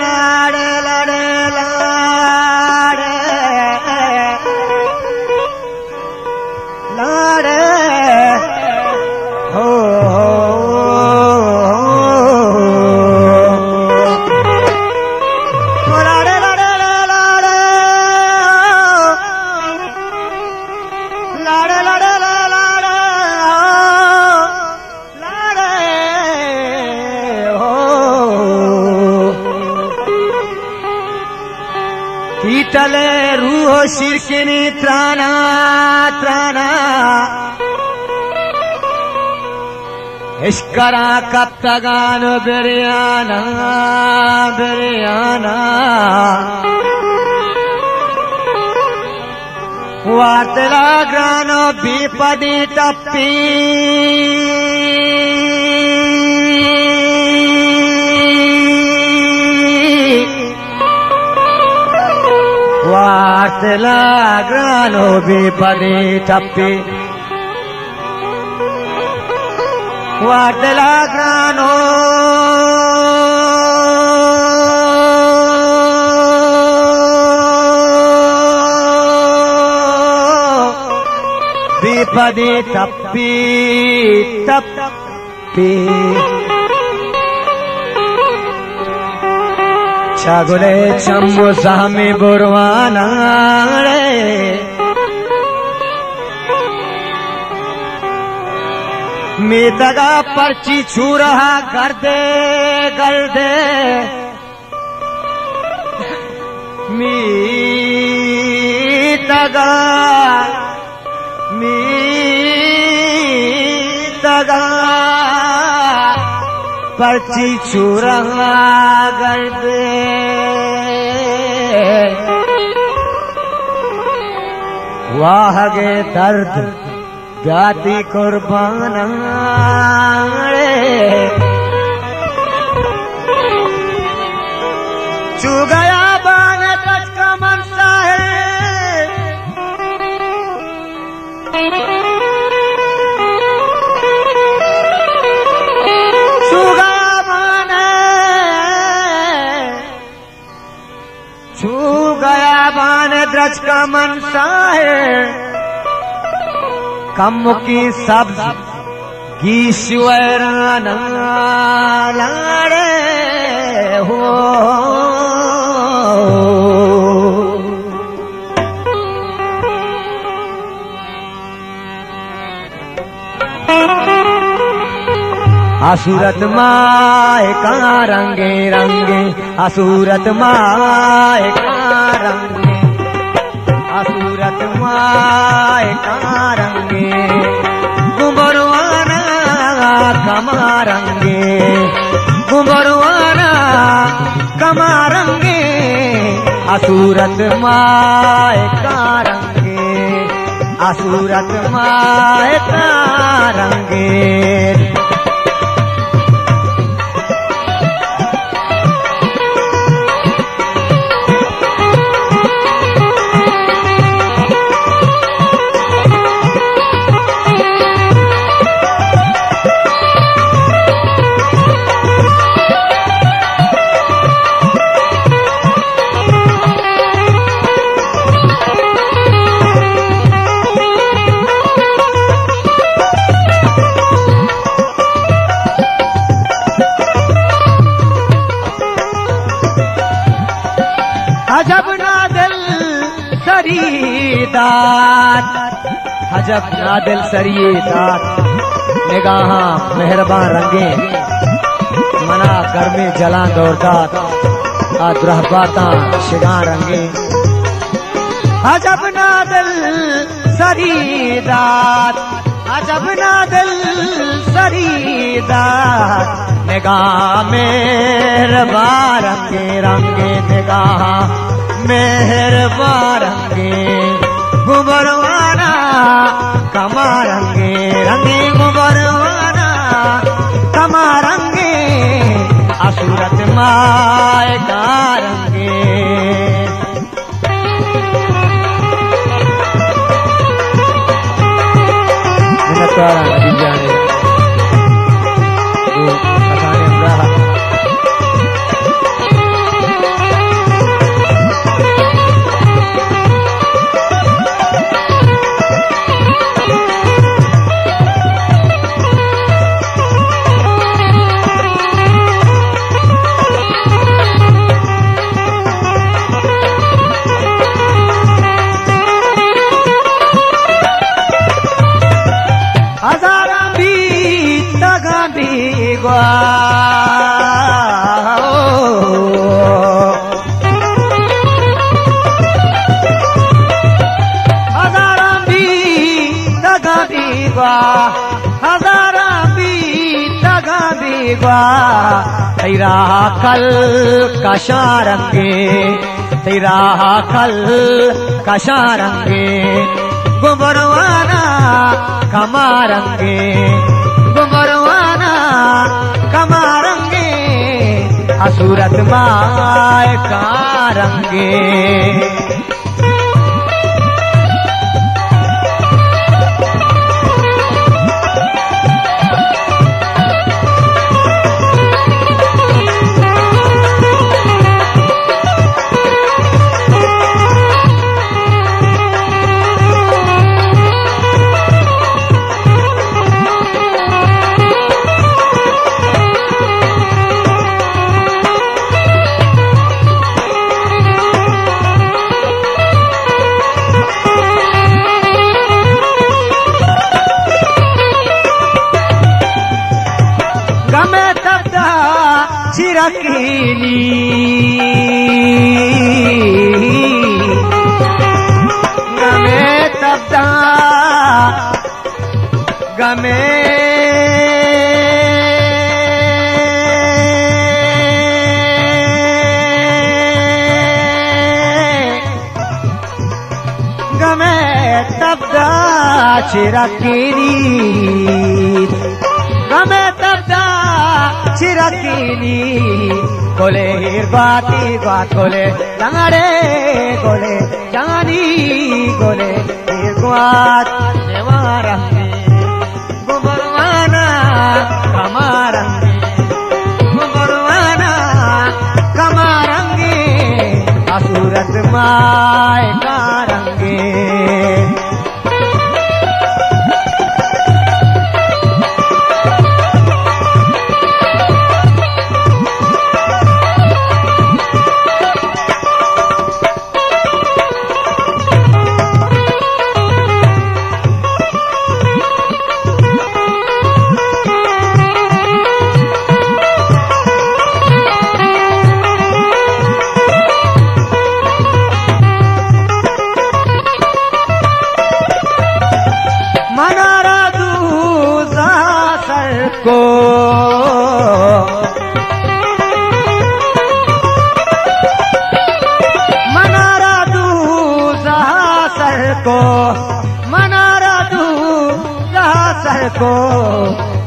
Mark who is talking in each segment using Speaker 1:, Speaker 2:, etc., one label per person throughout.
Speaker 1: लाड़े लाड़े लाड़े लाड़े हो कीटले रूह शिरकिनी त्राना त्राना इश्करा कत्तगान बिरियाना बिरियाना वार्तला ग्रानो बीपदी टप्पी वार्तला ग्रानो बीपदी टप्पी वार्तला ग्रानो बीपदी टप्पी टप्पी छागुले चम्बु सामी बुरवाना रे मीतगा पर्ची छू रहा गर्दे गर्दे मीतगा मीतगा पर्ची छू रहा गर्दे वाह गे दर्द जाति कुर्बान छू गया बान कच का मनसा है छू गया बान छू गया बान द्रज का मनसा है कम की सब्ज गीश्वराना लाड़े हो असुरत माए का रंगे रंगे असुरत माए का रंगे असुरत माए का रंगे गुबरवाना कमारंगे गुबरवाना कमारंगे असुरत माए का रंगे असुरत माए का रंगे हजब नादिल सरीदात हजब नादिल सरीदात निगाह मेहरबान रंगे मना घर में जला दौड़दात आद्रहबाता शिगा रंगे हजब नादिल सरीदात हजब नादिल सरीदात निगाह मेहरबान रंगे रंगे निगाह मेहरबान रंगे गुबरवाना कमारंगे रंगे गुबरवाना कमारंगे असुरत माए का रंगे बीगवा हजारा बीतगा बीगवा तेरा कल कशारंगे तेरा कल कशारंगे गुमरवाना कमारंगे गुमरवाना कमारंगे असूरत माय कारंगे चिरकीनी गमे तब्दा गमे गमे तब्दा चिरकीनी गमे तब्दा चिरकीनी गोले हिरबाती बात गोले लंगड़े गोले जानी गोले हिरबात देवारंगी गुमरवाना कमारंगी गुमरवाना कमारंगी असूरत माय कारंगे को मनारा दूजा सर को मनारा दूजा सर को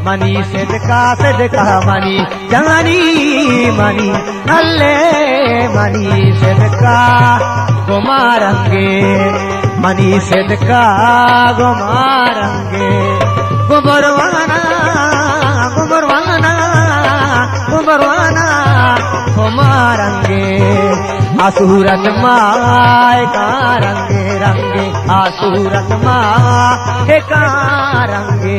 Speaker 1: मनी सिदका मनी जानी मनी नल्ले मनी सिदका गुमारंगे मनी सिदका गुमारंगे गुमरवाना गुमरवाना गुमरवाना गुमारंगे आसूरत माय कारंगे रंगे आसूरत माय कारंगे